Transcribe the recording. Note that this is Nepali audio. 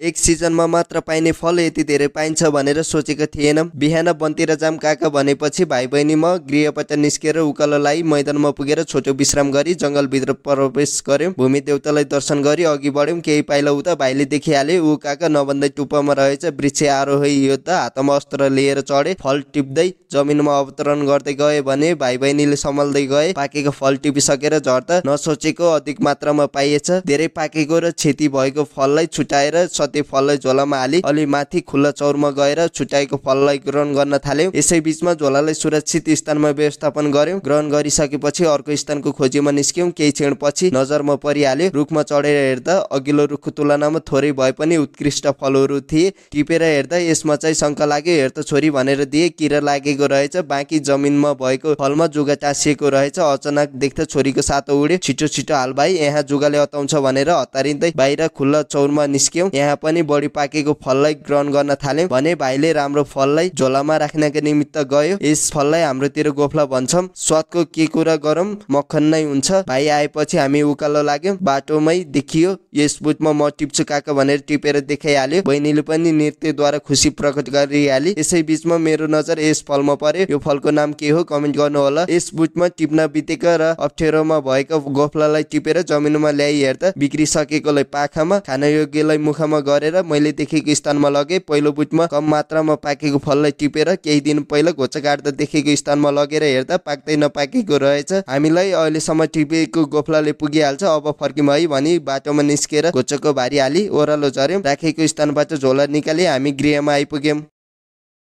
एक सिजनमा मात्र पाइने फल यति धेरै पाइन्छ भनेर सोचेको थिएन। बिहान बनतिर जाम काका भनेपछि भाइ बहिनी म गृहबाट निस्केर उकालो लाई मैदानमा पुगेर छोटो विश्राम गरी जंगलभित्र प्रवेश गर्यौं। भूमि देवतालाई दर्शन गरी अघि बढ्यौं। केही पाइला उता भाइले देखिहाले ऊ काका नभन्दै टुप्पामा रहेछ। वृक्ष आरोही योद्धा हातमा अस्त्र लिएर चढे। फल टिप्दै जमिनमा अवतरण गर्दै गए भने भाइ बहिनीले सम्हाल्दै गए। पाकेको फल टिपिसकेर झर्दा नसोचेको अधिक मात्रामा पाइएछ। धेरै पाकेको र क्षति भएको फललाई छुटाएर सते फललाई झोलामा हाली अलि माथि खुल्ला चौरमा गएर छुटाएको फललाई ग्रहण गर्न थाल्यौं। यसै बीचमा झोलालाई सुरक्षित स्थानमा व्यवस्थापन गर्यौं। ग्रहण गरिसकेपछि अर्को स्थानको खोजीमा निस्क्यौं। केही क्षणपछि नजरमा परिहाल्यो। रुखमा चढेर हेर्दा अघिल्लो रुखको तुलनामा थोरै भए पनि उत्कृष्ट फलहरू थिए। टिपेर हेर्दा यसमा चाहिँ शंका लाग्यो। हेर्दा छोरी भनेर दिए किरा लागेको रहेछ। बाँकी जमिनमा भएको फलमा जुगा टाँसिएको रहेछ। अचानक देख्दा छोरीको सातो उड्यो। छिटो छिटो हाल भाइ, यहाँ जुगाले अताउँछ भनेर हतारिँदै बाहिर खुल्ला चौरमा निस्क्यौं। यहाँ पनि बढी पाकेको फललाई ग्रहण गर्न थाल्यौं भने भाइले राम्रो फललाई झोलामा राख्नका निमित्त गयो। यस फललाई हाम्रोतिर गोफला भन्छौं। स्वादको के कुरा गरौं, मक्खन नै हुन्छ। भाइ आएपछि हामी उकालो लाग्यौं। बाटोमै देखियो। यस बुटमा म टिप्छु काका भनेर टिपेर देखाइहाल्यो। बहिनीले पनि नृत्यद्वारा खुसी प्रकट गरिहाली। यसै बीचमा मेरो नजर यस फलमा पर्यो। यो फलको नाम के हो कमेन्ट गर्नु होला। यस बुटमा टिप्न बितेका र अप्ठ्यारोमा भएका गोफलालाई टिपेर जमिनमा ल्याई हेर्दा बिग्रिसकेकोलाई पाखामा, खान योग्यलाई मुखमा गरेर मैले देखेको स्थानमा लगे। पहिलो बुटमा कम मात्रामा पाकेको फललाई टिपेर केही दिन पहिला घोचा काट्दा देखेको स्थानमा लगेर हेर्दा पाक्दै नपाकेको रहेछ। हामीलाई अहिलेसम्म टिपेको गोफलाले पुगिहाल्छ, अब फर्किम है भनी बाटोमा निस्केर घोचाको भारी हाली ओह्रालो झर्यौं। राखेको स्थानबाट झोला निकाली हामी गृहमा आइपुग्यौं।